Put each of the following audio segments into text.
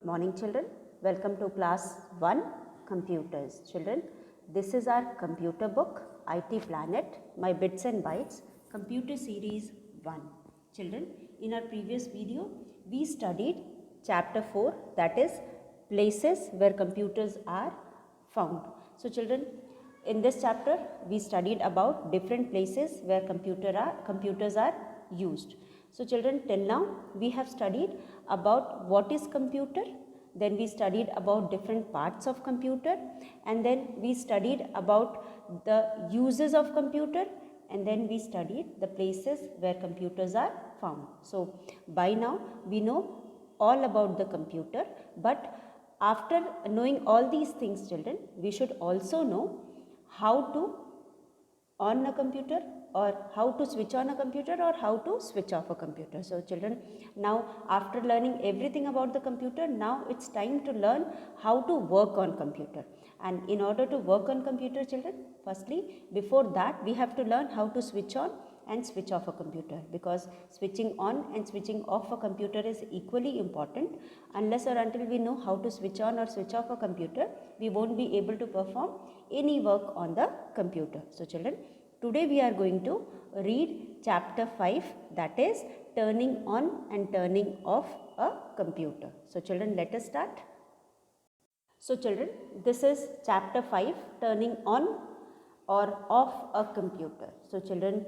Morning children, welcome to class 1 computers. Children, this is our computer book IT Planet, my bits and bytes, computer series 1. Children, in our previous video we studied chapter 4, that is places where computers are found. So children, in this chapter we studied about different places where computers are used. So children, till now we have studied about what is computer, then we studied about different parts of computer, and then we studied about the uses of computer, and then we studied the places where computers are found. So by now we know all about the computer, but after knowing all these things children, we should also know how to on a computer or how to switch on a computer or how to switch off a computer. So children, now after learning everything about the computer, now it's time to learn how to work on computer. And in order to work on computer children, firstly before that we have to learn how to switch on and switch off a computer, because switching on and switching off a computer is equally important. Unless or until we know how to switch on or switch off a computer, we won't be able to perform any work on the computer. So children, today we are going to read chapter 5, that is turning on and turning off a computer. So children, let us start. So children, this is chapter 5, turning on or off a computer. So children,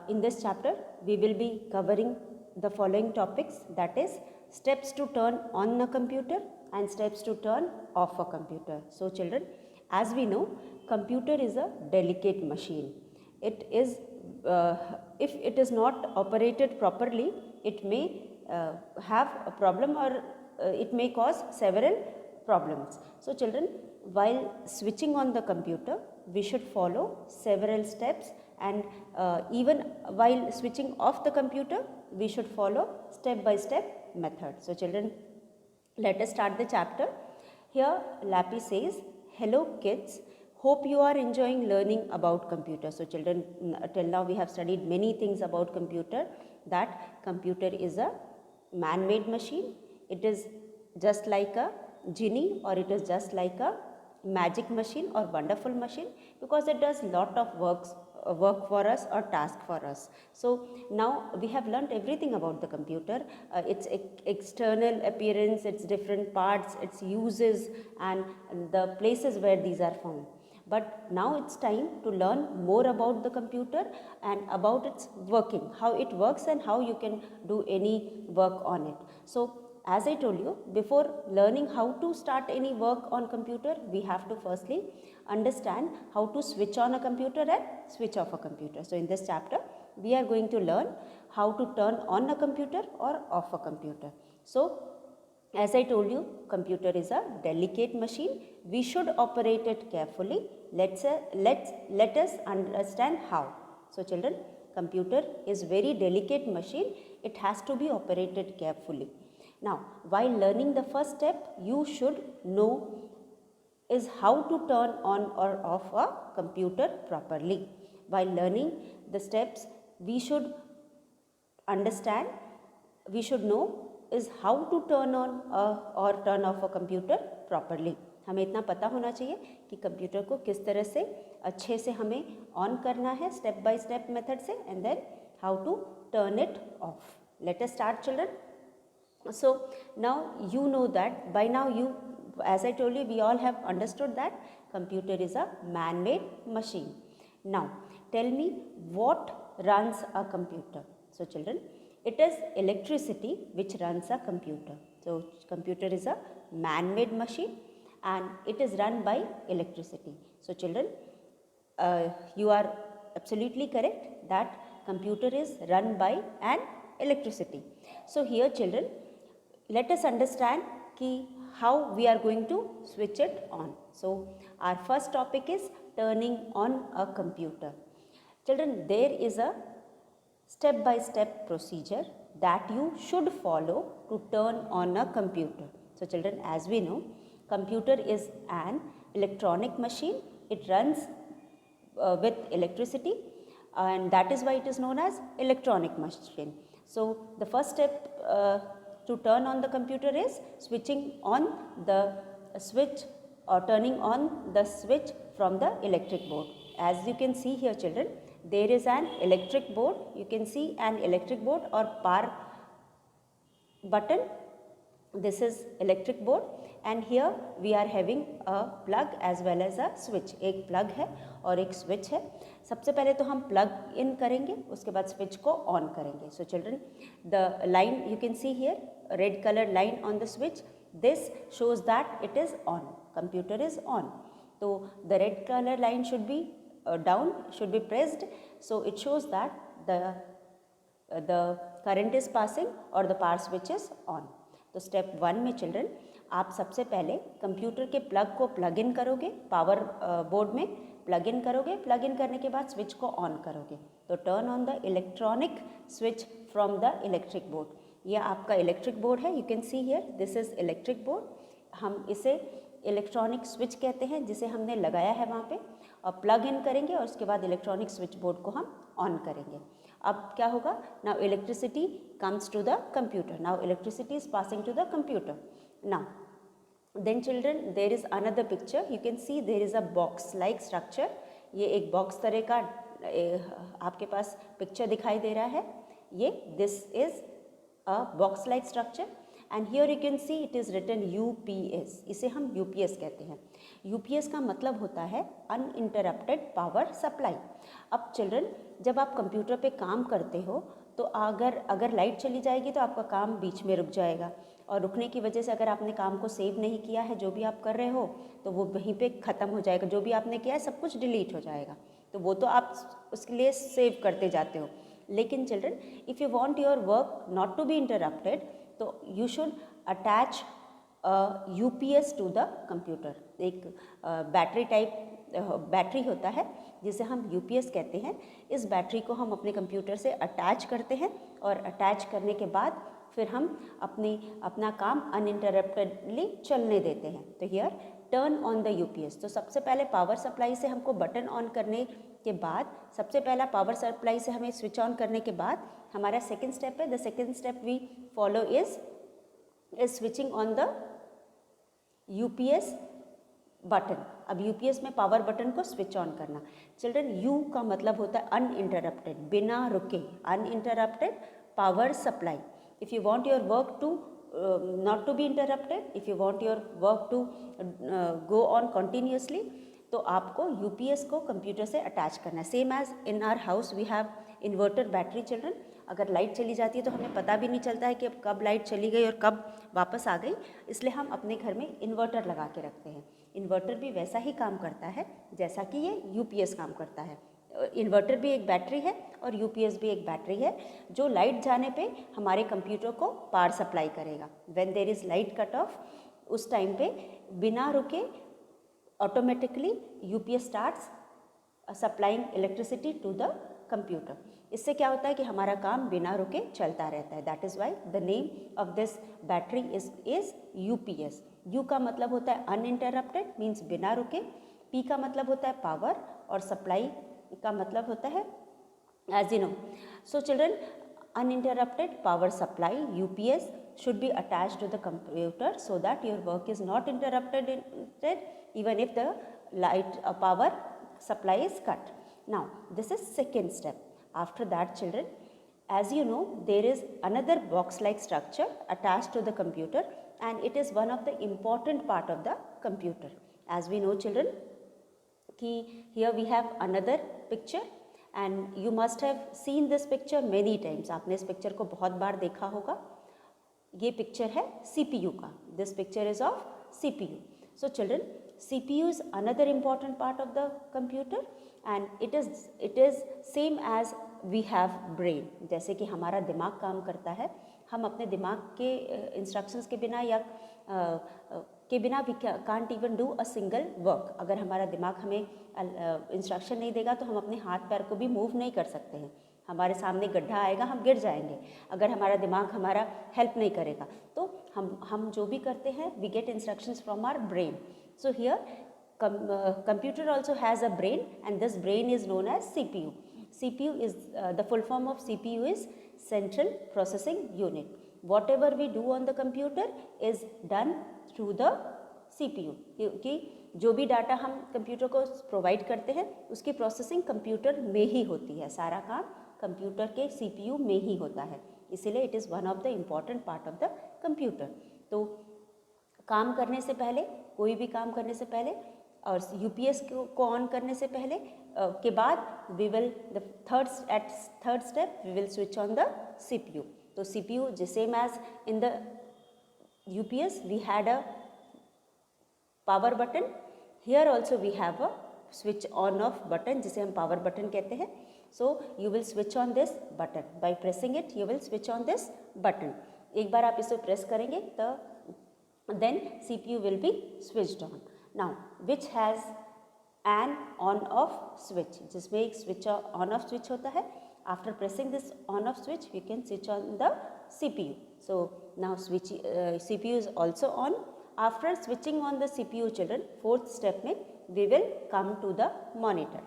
in this chapter we will be covering the following topics, that is steps to turn on a computer and steps to turn off a computer. So children, as we know, computer is a delicate machine. It is if it is not operated properly, it may have a problem, or it may cause several problems. So children, while switching on the computer, we should follow several steps, and even while switching off the computer, we should follow step by step method. So children, let us start the chapter. Here Lappy says, hello kids, hope you are enjoying learning about computer. So children, till now we have studied many things about computer, that computer is a man-made machine. It is just like a genie, or it is just like a magic machine or wonderful machine, because it does lot of work for us or task for us. So now we have learnt everything about the computer, its external appearance, its different parts, its uses, and the places where these are found. But now it's time to learn more about the computer and about its working, how it works and how you can do any work on it. So as I told you, before learning how to start any work on computer, we have to firstly understand how to switch on a computer and switch off a computer. So in this chapter, we are going to learn how to turn on a computer or off a computer. So as I told you, computer is a delicate machine. We should operate it carefully. Let us understand how. So children, computer is very delicate machine. It has to be operated carefully. Now, while learning the first step, you should know is how to turn on or off a computer properly. While learning the steps, we should understand, we should know is how to turn on or turn off a computer properly. हमें इतना पता होना चाहिए कि computer को किस तरह से अच्छे से हमें ऑन करना है स्टेप बाय स्टेप मेथड से, and then how to turn it off. Let us start children. So now you know that by now as I told you, we all have understood that computer is a man-made machine. Now tell me, what runs a computer? So children, it is electricity which runs a computer. So computer is a man-made machine and it is run by electricity. So children, you are absolutely correct that computer is run by an electricity. So here children, let us understand how we are going to switch it on. So our first topic is turning on a computer. Children, there is a step by step procedure that you should follow to turn on a computer. So children, as we know, computer is an electronic machine. It runs with electricity, and that is why it is known as electronic machine. So the first step To turn on the computer is switching on the switch or turning on the switch from the electric board. As you can see here children, there is an electric board. You can see an electric board or power button. This is electric board and here we are having a plug as well as a switch. एक plug है और एक switch है. सबसे पहले तो हम plug in करेंगे, उसके बाद switch को on करेंगे. So children, the line you can see here, red colored line on the switch, this shows that it is on, computer is on. So the red color line should be down, should be pressed, so it shows that the current is passing or the power switch is on. तो step 1 में children आप सबसे पहले computer के plug को plug in करोगे, power board में plug in करोगे, प्लग इन करने के बाद स्विच को ऑन करोगे. तो turn on the electronic switch from the electric board. ये आपका इलेक्ट्रिक बोर्ड है. You can see here this is electric board. हम इसे इलेक्ट्रॉनिक स्विच कहते हैं जिसे हमने लगाया है वहाँ पे, और प्लग इन करेंगे और उसके बाद इलेक्ट्रॉनिक स्विच बोर्ड को हम ऑन करेंगे. अब क्या होगा? Now electricity comes to the computer. Now electricity is passing to the computer. Now then children there is another picture. You can see there is a box like structure. ये एक box तरह का आपके पास picture दिखाई दे रहा है. ये this is a box like structure and here you can see it is written UPS. इसे हम UPS कहते हैं. UPS का मतलब होता है अनइंटरप्टेड पावर सप्लाई. अब चिल्ड्रन जब आप कंप्यूटर पे काम करते हो तो अगर लाइट चली जाएगी तो आपका काम बीच में रुक जाएगा, और रुकने की वजह से अगर आपने काम को सेव नहीं किया है, जो भी आप कर रहे हो, तो वो वहीं पे ख़त्म हो जाएगा. जो भी आपने किया है सब कुछ डिलीट हो जाएगा. तो वो तो आप उसके लिए सेव करते जाते हो. लेकिन children if you want your work not to be interrupted, तो you should attach UPS to the computer. एक बैटरी टाइप बैटरी होता है जिसे हम UPS कहते हैं. इस बैटरी को हम अपने कंप्यूटर से अटैच करते हैं और अटैच करने के बाद फिर हम अपना काम अनइंटरप्टेडली चलने देते हैं. तो here turn on the UPS. तो सबसे पहले पावर सप्लाई से हमको बटन ऑन करने के बाद, सबसे पहला पावर सप्लाई से हमें स्विच ऑन करने के बाद हमारा सेकेंड स्टेप है. The second step we follow is switching on the UPS button. अब UPS में पावर बटन को स्विच ऑन करना. चिल्ड्रन U का मतलब होता है अनइंटरप्टेड, बिना रुके, uninterrupted power supply. If you want your work to not to be interrupted, if you want your work to go on continuously, तो आपको UPS को कंप्यूटर से अटैच करना है. Same as in our house we have inverter battery. Children अगर light चली जाती है तो हमें पता भी नहीं चलता है कि अब कब लाइट चली गई और कब वापस आ गई, इसलिए हम अपने घर में इन्वर्टर लगा के रखते हैं. इन्वर्टर भी वैसा ही काम करता है जैसा कि ये UPS काम करता है. इन्वर्टर भी एक बैटरी है और UPS भी एक बैटरी है जो लाइट जाने पे हमारे कंप्यूटर को पावर सप्लाई करेगा. When there is light cut off, उस टाइम पे बिना रुके automatically UPS starts supplying electricity to the computer. इससे क्या होता है कि हमारा काम बिना रुके चलता रहता है. That is why the name of this battery is UPS. U का मतलब होता है अनइंटरप्टेड, मीन्स बिना रुके. P का मतलब होता है पावर, और सप्लाई का मतलब होता है as you know. So children uninterrupted power supply UPS should be attached to the computer so that your work is not interrupted even if the light power supply is cut. Now this is second step. After that children, as you know, there is another box like structure attached to the computer and it is one of the important part of the computer. As we know children, here we have another picture and you must have seen this picture many times. आपने इस picture को बहुत बार देखा होगा. ये picture है CPU का. This picture is of CPU. So children, CPU is another important part of the computer and it is same as we have brain. जैसे कि हमारा दिमाग काम करता है, हम अपने दिमाग के इंस्ट्रक्शंस के बिना या के बिना भी can't even do a single work. अगर हमारा दिमाग हमें इंस्ट्रक्शन नहीं देगा तो हम अपने हाथ पैर को भी मूव नहीं कर सकते हैं. हमारे सामने गड्ढा आएगा, हम गिर जाएंगे. अगर हमारा दिमाग हमारा हेल्प नहीं करेगा तो हम जो भी करते हैं we get instructions from our brain. So here computer also has a brain and this brain is known as CPU. CPU is the full form of CPU is Central Processing Unit. whatever we do on the computer is done through the CPU, क्योंकि जो भी data हम computer को provide करते हैं उसकी processing computer में ही होती है, सारा काम कंप्यूटर के CPU में ही होता है, इसीलिए it is one of the important part of the computer. तो काम करने से पहले, कोई भी काम करने से पहले और UPS को ऑन करने से पहले के बाद we will the third step we will switch on the CPU। तो CPU the same as in the UPS we had a power button, here also we have a switch on off button जिसे हम power button कहते हैं। So you will switch on this button, by pressing it you will switch on this button. एक बार आप इसे press करेंगे तो then CPU will be switched on. Now which has an on off switch, जिसमें एक switch on off switch होता है। After pressing this on off switch you can switch on the CPU. So now CPU is also on. After switching on the CPU children, fourth step में we will come to the monitor.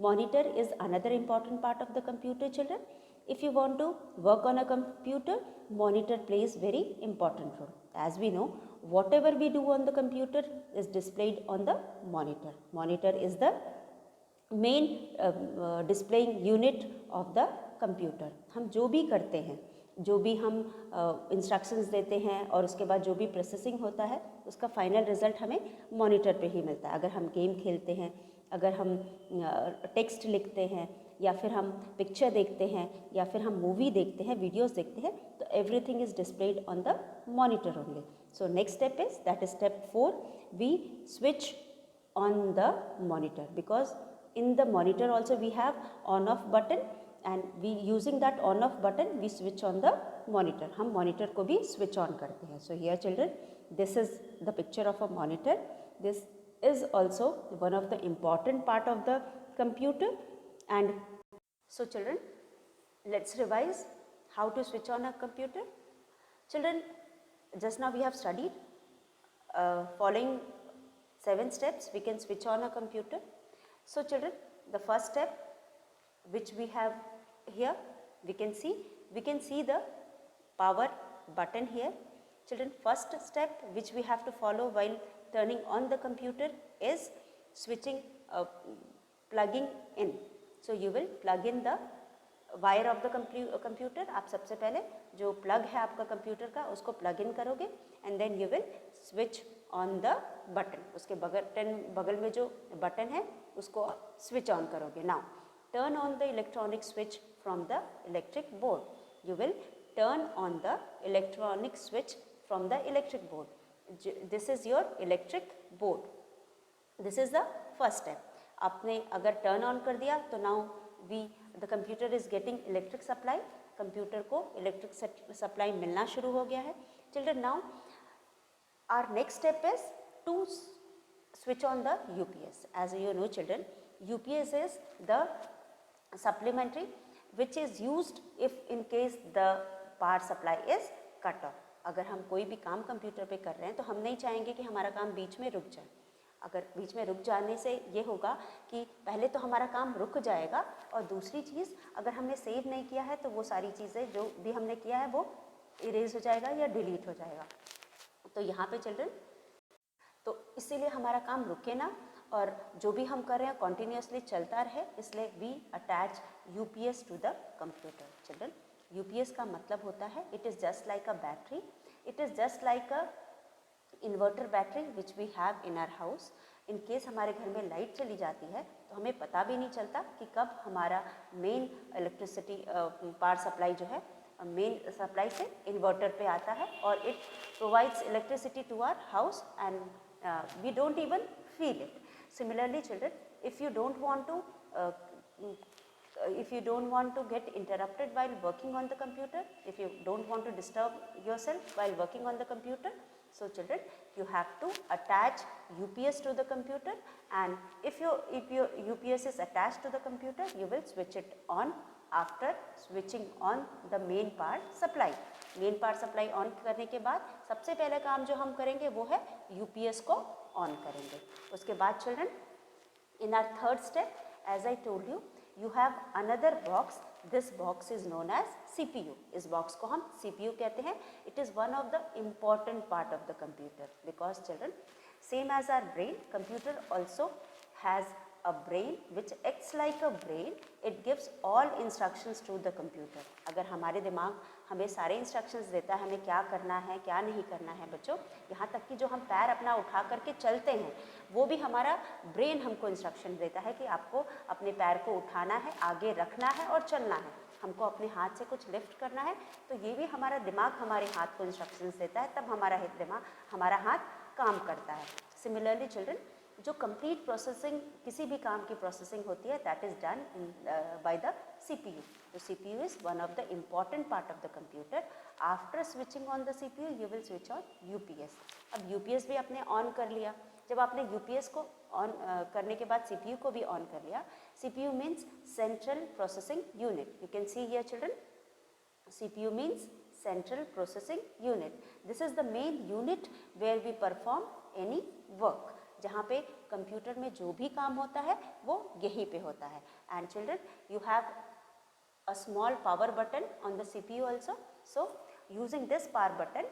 Monitor is another important part of the computer children. If you want to work on a computer, monitor plays very important role. As we know, whatever we do on the computer is displayed on the monitor. Monitor is the main displaying unit of the computer. हम जो भी करते हैं, जो भी हम instructions देते हैं और उसके बाद जो भी प्रोसेसिंग होता है उसका फाइनल रिजल्ट हमें मॉनिटर पे ही मिलता है। अगर हम गेम खेलते हैं, अगर हम टेक्स्ट लिखते हैं या फिर हम पिक्चर देखते हैं या फिर हम मूवी देखते हैं, वीडियोस देखते हैं, तो everything is displayed on the monitor only. So next step is that is step 4, we switch on the monitor because in the monitor also we have on off button and we using that on off button we switch on the monitor, हम monitor को भी switch on करते हैं। So here children, this is the picture of a monitor. This is also one of the important part of the computer. And so children, let's revise how to switch on a computer. Children, just now we have studied following 7 steps we can switch on a computer. So children, the first step which we have here, we can see the power button here. Children, first step which we have to follow while turning on the computer is switching, plugging in. So you will plug in the wire of the computer. आप सबसे पहले जो plug है आपका computer का उसको plug in करोगे and then you will switch on the button. उसके बगल में जो बटन है उसको switch on करोगे. Now turn on the electronic switch from the electric board. You will turn on the electronic switch from the electric board. This is your electric board. This is the first step. आपने अगर turn on कर दिया तो now the computer is getting electric supply. Computer को electric supply मिलना शुरू हो गया है. Children, now our next step is to switch on the UPS. As you know children, UPS is the supplementary which is used if in case the power supply is cut off. अगर हम कोई भी काम computer पे कर रहे हैं तो हम नहीं चाहेंगे कि हमारा काम बीच में रुक जाए. अगर बीच में रुक जाने से ये होगा कि पहले तो हमारा काम रुक जाएगा और दूसरी चीज़ अगर हमने सेव नहीं किया है तो वो सारी चीज़ें जो भी हमने किया है वो इरेज हो जाएगा या डिलीट हो जाएगा. तो यहाँ पे चिल्ड्रन, तो इसीलिए हमारा काम रुके ना और जो भी हम कर रहे हैं कॉन्टीन्यूसली चलता रहे, इसलिए we attach UPS to the computer. Children, UPS का मतलब होता है it is just like a battery. It is just like a inverter battery which we have in our house. In case हमारे घर में लाइट चली जाती है तो हमें पता भी नहीं चलता कि कब हमारा मेन इलेक्ट्रिसिटी पावर सप्लाई जो है मेन सप्लाई से इन्वर्टर पे आता है और it provides electricity to our house and we don't even feel it. Similarly children, if you don't want to get interrupted while working on the computer, if you don't want to disturb yourself while working on the computer, so children, you have to attach UPS to the computer, and if your UPS is attached to the computer, you will switch it on after switching on the main power supply. Main power supply on करने के बाद सबसे पहले काम जो हम करेंगे वो है UPS को ऑन करेंगे. उसके बाद children, in our third step, as I told you, you have another box this box is known as CPU. इस बॉक्स को हम CPU कहते हैं. It is one of the important part of the computer because children same as our brain computer also has a brain which acts like a brain. It gives all instructions to the computer. अगर हमारे दिमाग हमें सारे instructions देता है हमें क्या करना है क्या नहीं करना है बच्चों, यहाँ तक कि जो हम पैर अपना उठा करके चलते हैं वो भी हमारा ब्रेन हमको इंस्ट्रक्शन देता है कि आपको अपने पैर को उठाना है, आगे रखना है और चलना है. हमको अपने हाथ से कुछ लिफ्ट करना है तो ये भी हमारा दिमाग हमारे हाथ को इंस्ट्रक्शंस देता है, तब हमारा हाथ काम करता है. सिमिलरली चिल्ड्रन, जो कंप्लीट प्रोसेसिंग किसी भी काम की प्रोसेसिंग होती है that is done by the CPU. तो CPU is one of the important part of the computer. After switching on the CPU you will switch on UPS. अब UPS भी आपने ऑन कर लिया. जब आपने UPS को ऑन करने के बाद CPU को भी ऑन कर लिया. CPU means central processing unit. You can see here children, CPU means central processing unit. This is the main unit where we perform any work. जहाँ पे कंप्यूटर में जो भी काम होता है वो यहीं पे होता है. And children you have a small power button on the CPU also. So using this power button,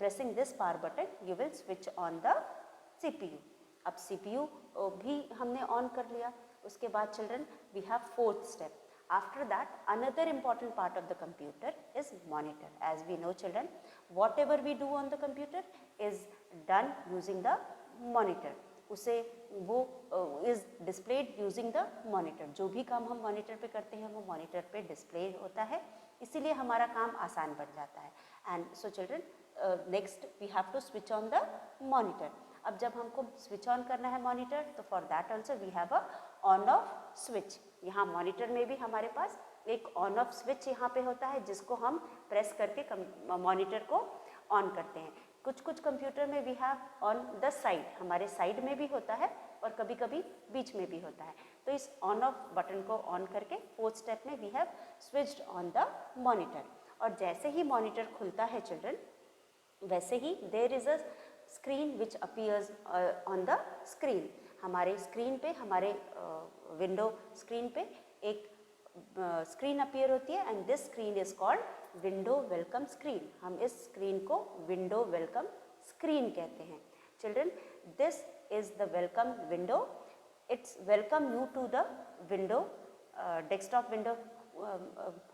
pressing this power button, you will switch on the CPU. अब CPU भी हमने ऑन कर लिया. उसके बाद children we have fourth step. After that, another important part of the computer is monitor. As we know children, whatever we do on the computer is done using the monitor. उसे वो is displayed using the monitor. जो भी काम हम monitor पे करते हैं वो monitor पे display होता है, इसीलिए हमारा काम आसान बढ़ जाता है. And so children, next we have to switch on the monitor. अब जब हमको switch on करना है monitor तो for that also we have a on off switch. यहाँ मॉनिटर में भी हमारे पास एक ऑन ऑफ स्विच यहाँ पे होता है जिसको हम प्रेस करके मॉनिटर को ऑन करते हैं. कुछ कंप्यूटर में we have on the side, हमारे साइड में भी होता है और कभी कभी बीच में भी होता है. तो इस ऑन ऑफ बटन को ऑन करके फोर्थ स्टेप में we have switched on the monitor. और जैसे ही मॉनिटर खुलता है चिल्ड्रन, वैसे ही there is a screen which appears on the screen. हमारे स्क्रीन पे, हमारे विंडो स्क्रीन पे एक स्क्रीन अपीयर होती है and this screen is called window welcome screen. हम इस स्क्रीन को विंडो वेलकम स्क्रीन कहते हैं. Children, this is the welcome window. It's welcome you to the window. Desktop window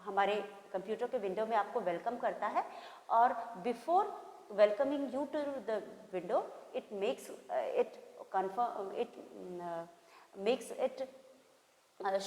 हमारे कंप्यूटर के विंडो में आपको वेलकम करता है और before welcoming you to the window it makes it confirm it makes it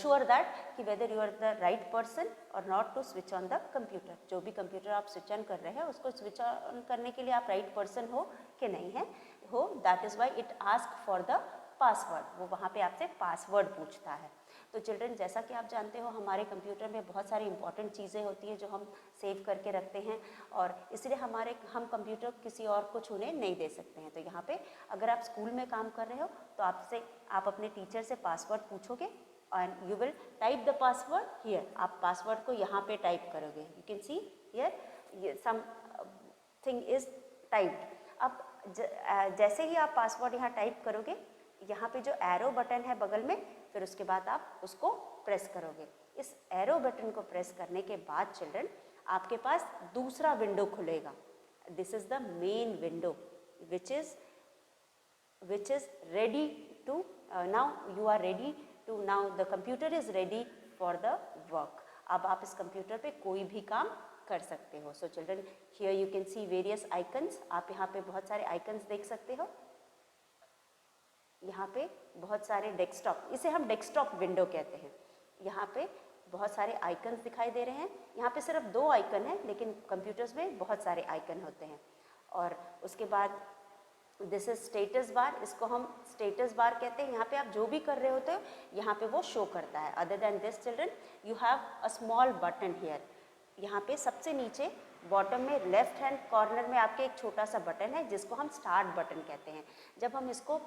sure that कि whether you are the right person or not to switch on the computer. जो भी computer आप switch on कर रहे हैं उसको switch on करने के लिए आप राइट पर्सन हो कि नहीं है हो. That is why it ask for the password. वो वहाँ पे आपसे पासवर्ड पूछता है. तो चिल्ड्रन, जैसा कि आप जानते हो हमारे कंप्यूटर में बहुत सारी इंपॉर्टेंट चीज़ें होती हैं जो हम सेव करके रखते हैं और इसलिए हम कंप्यूटर किसी और को छूने नहीं दे सकते हैं. तो यहाँ पे अगर आप स्कूल में काम कर रहे हो तो आप अपने टीचर से पासवर्ड पूछोगे and you will type the password here. आप पासवर्ड को यहाँ पे टाइप करोगे. You can see here something is typed. अब जैसे ही आप पासवर्ड यहाँ टाइप करोगे, यहाँ पे जो एरो बटन है बगल में, फिर उसके बाद आप उसको प्रेस करोगे. इस एरो बटन को प्रेस करने के बाद चिल्ड्रन आपके पास दूसरा विंडो खुलेगा. This is the main window which is ready to now you are ready to now the computer is ready for the work. अब आप इस कंप्यूटर पे कोई भी काम कर सकते हो. So children, here you can see various icons. आप यहाँ पे बहुत सारे आइकन्स देख सकते हो. यहाँ पे बहुत सारे डेस्कटॉप, इसे हम डेस्कटॉप विंडो कहते हैं. यहाँ पे बहुत सारे आइकन्स दिखाई दे रहे हैं. यहाँ पे सिर्फ 2 आइकन हैं लेकिन कंप्यूटर्स में बहुत सारे आइकन होते हैं. और उसके बाद दिस इज स्टेटस बार. इसको हम स्टेटस बार कहते हैं. यहाँ पे आप जो भी कर रहे होते हो यहाँ पे वो शो करता है. Other than this children, you have a small button here. यहाँ पे सबसे नीचे बॉटम में लेफ्ट हैंड कॉर्नर में आपके एक छोटा सा बटन है जिसको हम स्टार्ट बटन कहते हैं. जब हम इसको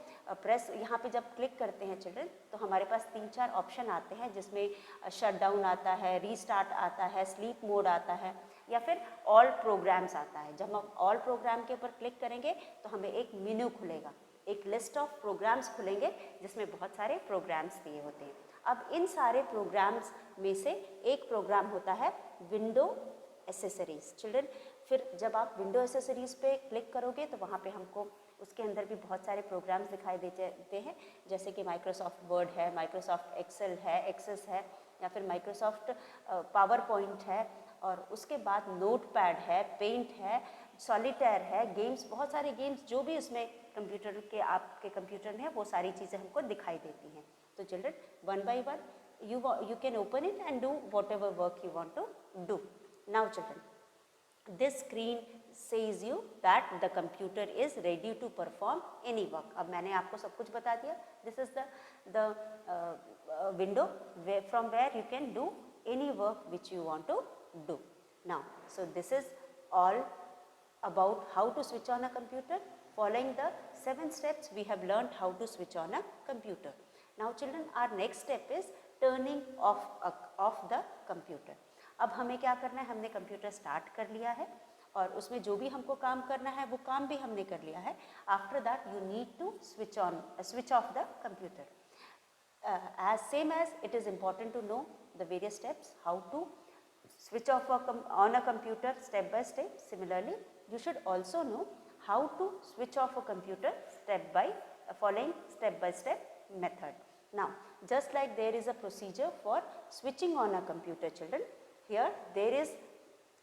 प्रेस यहाँ पे जब क्लिक करते हैं चिल्ड्रन तो हमारे पास 3-4 ऑप्शन आते हैं जिसमें शट डाउन आता है, रीस्टार्ट आता है, स्लीप मोड आता है या फिर ऑल प्रोग्राम्स आता है. जब हम ऑल प्रोग्राम के ऊपर क्लिक करेंगे तो हमें एक मेन्यू खुलेगा, एक लिस्ट ऑफ प्रोग्राम्स खुलेंगे जिसमें बहुत सारे प्रोग्राम्स दिए होते हैं. अब इन सारे प्रोग्राम्स में से एक प्रोग्राम होता है विंडो एसेसरीज। चिल्ड्रन, फिर जब आप विंडो एसेसरीज पे क्लिक करोगे तो वहाँ पे हमको उसके अंदर भी बहुत सारे प्रोग्राम्स दिखाई देते हैं, जैसे कि माइक्रोसॉफ्ट वर्ड है, माइक्रोसॉफ्ट एक्सेल है, एक्सेस है, या फिर माइक्रोसॉफ्ट पावर पॉइंट है, और उसके बाद नोटपैड है, पेंट है, सॉलिटेयर है, गेम्स, बहुत सारे गेम्स जो भी इसमें कंप्यूटर के आपके कंप्यूटर में है वो सारी चीज़ें हमको दिखाई देती हैं। तो children, one by one you can open it and do whatever work you want to do. Now children, this screen says you that the computer is ready to perform any work. अब मैंने आपको सब कुछ बता दिया. This is the window from where you can do any work which you want to do. Now, so this is all about how to switch on a computer. Following the 7 steps, we have learned how to switch on a computer. Now children, our next step is turning of the computer. अब हमें क्या करना है, हमने computer start कर लिया है और उसमें जो भी हमको काम करना है वो काम भी हमने कर लिया है। After that you need to switch off the computer. As same as it is important to know the various steps how to switch off on a computer step by step. Similarly, you should also know how to switch off a computer following step by step method. Now, just like there is a procedure for switching on a computer, children, here there is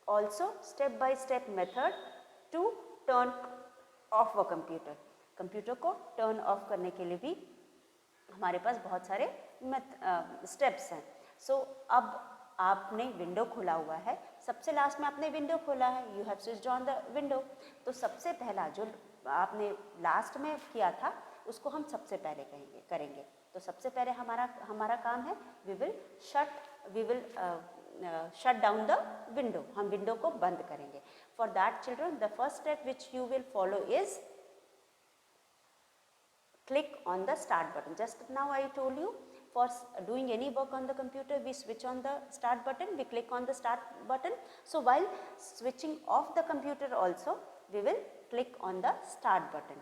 also step by step method to turn off a computer. Computer को turn off करने के लिए भी हमारे पास बहुत सारे steps हैं। सो अब आपने विंडो खोला हुआ है, सबसे लास्ट में आपने विंडो खोला है, you have switched on the window. तो सबसे पहला जो आपने लास्ट में किया था उसको हम सबसे पहले करेंगे। तो सबसे पहले हमारा काम है we will shut down the window, हम विंडो को बंद करेंगे। For that children, the first step which you will follow is click on the start button. Just now I told you, for doing any work on the computer we switch on the start button, we click on the start button. So while switching off the computer also we will click on the start button.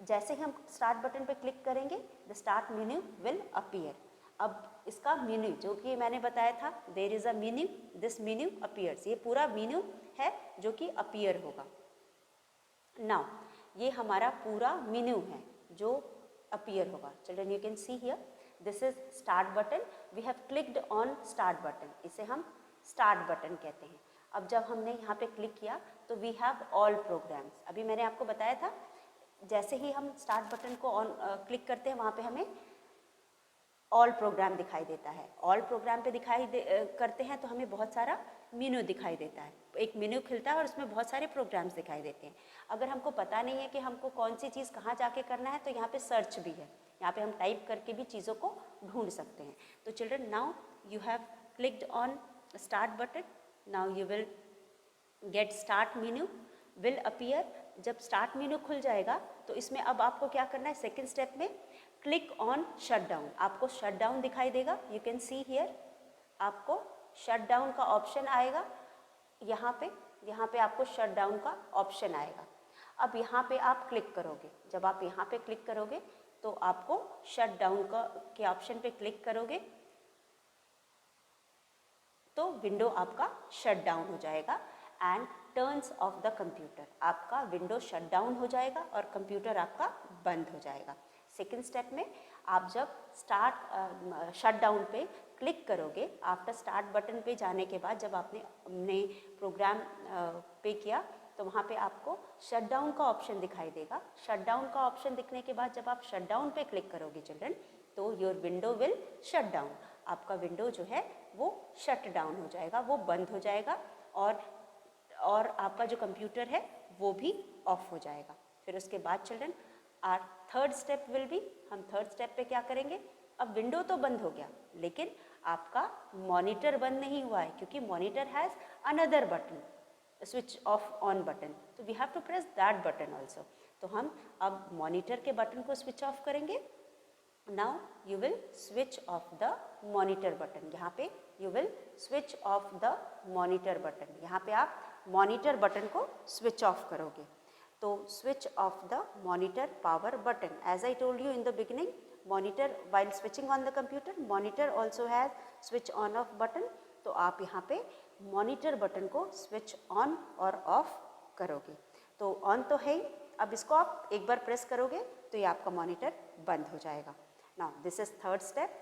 जैसे ही हम start button पे click करेंगे the start menu will appear. अब इसका menu जो कि मैंने बताया था, there is a menu, this menu appears, ये पूरा मेन्यू है जो कि appear होगा। Now ये हमारा पूरा मेन्यू है जो appear होगा। Children, you can see here, this is start button. We have clicked on start button. इसे हम start button कहते हैं। अब जब हमने यहाँ पे क्लिक किया तो we have all programs. अभी मैंने आपको बताया था जैसे ही हम start button को ऑन क्लिक करते हैं वहाँ पे हमें ऑल प्रोग्राम दिखाई देता है। ऑल प्रोग्राम पे करते हैं तो हमें बहुत सारा मेन्यू दिखाई देता है, एक मेन्यू खिलता है और उसमें बहुत सारे प्रोग्राम्स दिखाई देते हैं। अगर हमको पता नहीं है कि हमको कौन सी चीज़ कहाँ जाके करना है तो यहाँ पे सर्च भी है, यहाँ पे हम टाइप करके भी चीज़ों को ढूंढ सकते हैं। तो children, now you have clicked on start button, now you will get start menu will appear. जब स्टार्ट मेन्यू खुल जाएगा तो इसमें अब आपको क्या करना है, सेकेंड स्टेप में क्लिक ऑन शट डाउन। आपको शट डाउन दिखाई देगा, यू कैन सी हियर, आपको शट डाउन का ऑप्शन आएगा। यहाँ पे आपको शट डाउन का ऑप्शन आएगा। अब यहाँ पे आप क्लिक करोगे, जब आप यहाँ पे क्लिक करोगे तो आपको शट डाउन के ऑप्शन पे क्लिक करोगे तो विंडो आपका शट डाउन हो जाएगा and turns of the computer, आपका विंडो शट डाउन हो जाएगा और कंप्यूटर आपका बंद हो जाएगा। सेकेंड स्टेप में आप जब शट डाउन पे क्लिक करोगे, आफ्टर स्टार्ट बटन पे जाने के बाद जब आपने प्रोग्राम पे किया तो वहाँ पे आपको शट डाउन का ऑप्शन दिखाई देगा। शट डाउन का ऑप्शन दिखने के बाद जब आप शट डाउन पे क्लिक करोगे चिल्ड्रन तो your window will shut down, आपका विंडो जो है वो शट डाउन हो जाएगा, वो बंद हो जाएगा और आपका जो कंप्यूटर है वो भी ऑफ हो जाएगा। फिर उसके बाद children our third step will be, हम थर्ड स्टेप पे क्या करेंगे, अब विंडो तो बंद हो गया लेकिन आपका मॉनिटर बंद नहीं हुआ है क्योंकि monitor has another button, switch off on button, तो we have to press that button also. तो हम अब मॉनिटर के बटन को स्विच ऑफ करेंगे। Now you will switch off the monitor button, यहाँ पे you will switch off the monitor button, यहाँ पे आप मॉनिटर बटन को स्विच ऑफ करोगे। तो switch off the monitor power button. As I told you in the beginning, monitor while switching on the computer, monitor also has switch on off button. तो आप यहाँ पे monitor button को switch on और off करोगे. तो on तो है ही, अब इसको आप एक बार प्रेस करोगे तो ये आपका मॉनिटर बंद हो जाएगा. Now this is third step.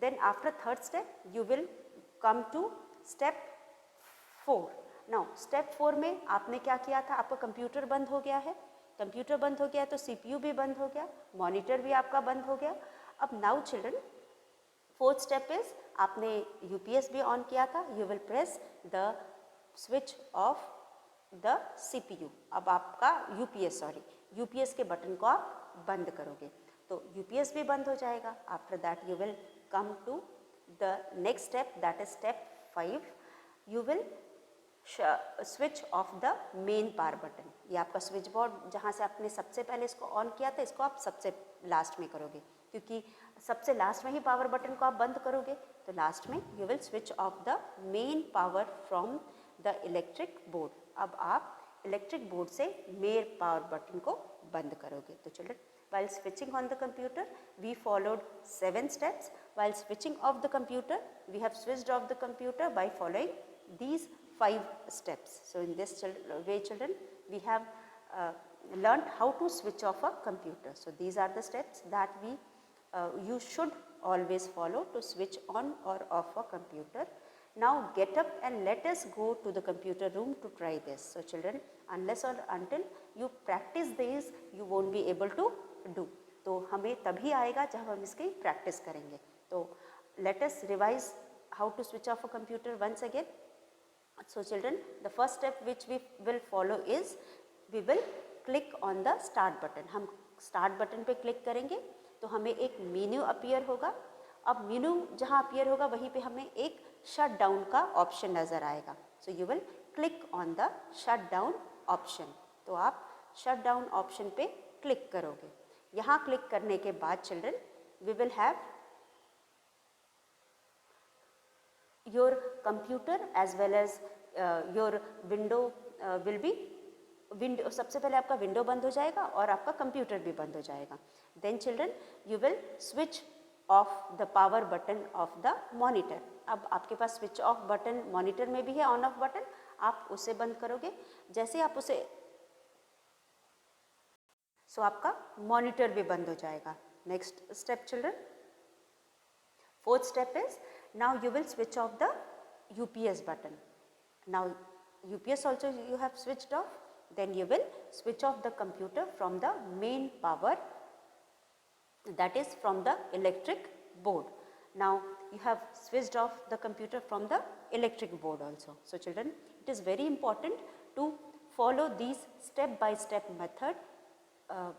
Then after third step you will come to step 4. Now step 4 में आपने क्या किया था, आपका कंप्यूटर बंद हो गया है, कंप्यूटर बंद हो गया तो CPU भी बंद हो गया, मॉनिटर भी आपका बंद हो गया. अब now children fourth step is आपने UPS भी ऑन किया था, you will press the switch off the CPU. अब आपका UPS के बटन को आप बंद करोगे तो UPS भी बंद हो जाएगा. After that you will come to the next step, that is step 5. You will switch off the main power button. ये आपका स्विच बोर्ड जहाँ से आपने सबसे पहले इसको ऑन किया था, इसको आप सबसे लास्ट में करोगे, क्योंकि सबसे लास्ट में ही पावर बटन को आप बंद करोगे. तो लास्ट में you will switch off the main power from the electric board. अब आप इलेक्ट्रिक बोर्ड से मेन पावर बटन को बंद करोगे. तो children, while switching on the computer we followed 7 steps. While switching off the computer we have switched off the computer by following these 5 steps. So in this way children, we have learned how to switch off a computer. So these are the steps that you should always follow to switch on or off a computer. Now get up and let us go to the computer room to try this. So children, unless or until you practice these you won't be able to do. तो हमें तभी आएगा जब हम इसकी practice करेंगे. तो let us revise how to switch off a computer once again. So children, the first step which we will follow is we will click on the start button. हम start button पे click करेंगे तो हमें एक menu appear होगा. अब menu जहाँ appear होगा वहीं पे हमें एक शट डाउन का ऑप्शन नज़र आएगा. So you will click on the shut down option. तो आप शट डाउन ऑप्शन पे क्लिक करोगे. यहाँ क्लिक करने के बाद children, we will have your computer as well as your window will be window. सबसे पहले आपका विंडो बंद हो जाएगा और आपका कंप्यूटर भी बंद हो जाएगा. Then children, you will switch off the power button of the monitor. अब आपके पास स्विच ऑफ बटन मॉनिटर में भी है, ऑन ऑफ बटन, आप उसे बंद करोगे. जैसे आप उसे आपका मॉनिटर भी बंद हो जाएगा. Next step children, fourth step is now you will switch off the UPS button. Now UPS also you have switched off. Then you will switch off the computer from the main power, that is from the electric board. Now you have switched off the computer from the electric board also. So children, it is very important to follow these step by step method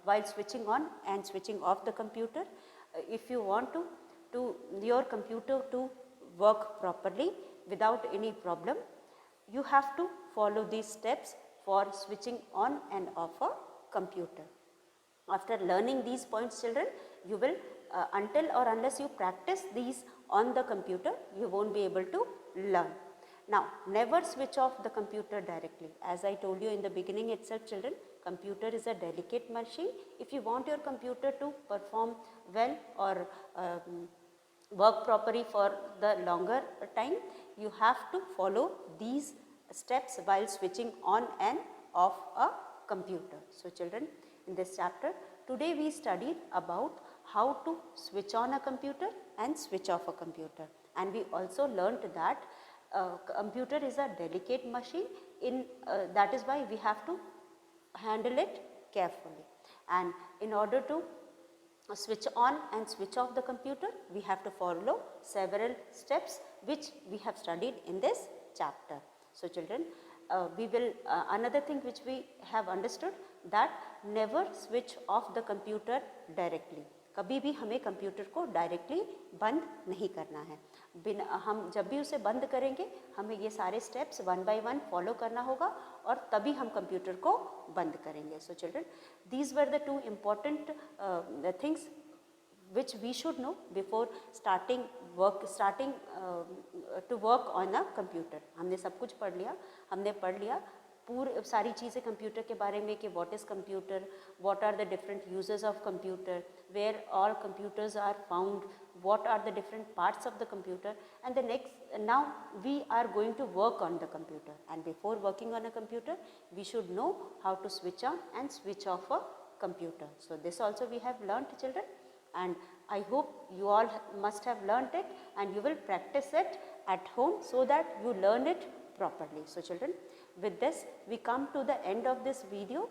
while switching on and switching off the computer. If you want to your computer to work properly without any problem, you have to follow these steps for switching on and off a computer. After learning these points children, you will until or unless you practice these on the computer, you won't be able to learn. Now never switch off the computer directly. As I told you in the beginning itself children, computer is a delicate machine. If you want your computer to perform well or work properly for the longer time, you have to follow these steps while switching on and off a computer. So children, in this chapter today we studied about how to switch on a computer and switch off a computer, and we also learnt that computer is a delicate machine. That is why we have to handle it carefully, and in order to switch on and switch off the computer, we have to follow several steps which we have studied in this chapter. So children, we will another thing which we have understood, that never switch off the computer directly. कभी भी हमें computer को directly बंद नहीं करना है. हम जब भी उसे बंद करेंगे हमें ये सारे स्टेप्स 1 by 1 फॉलो करना होगा और तभी हम कंप्यूटर को बंद करेंगे. So children, these were the 2 important things which we should know before starting to work on a computer. हमने सब कुछ पढ़ लिया पूरी सारी चीज़ें कंप्यूटर के बारे में कि what is computer, what are the different uses of computer, where all computers are found, what are the different parts of the computer, and the next now we are going to work on the computer, and before working on a computer we should know how to switch on and switch off a computer. So this also we have learnt, children, and I hope you all must have learnt it and you will practice it at home so that you learn it properly. So children, with this we come to the end of this video.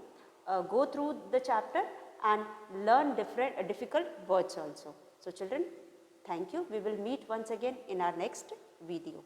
Go through the chapter and learn different difficult words also. So children, thank you. We will meet once again in our next video.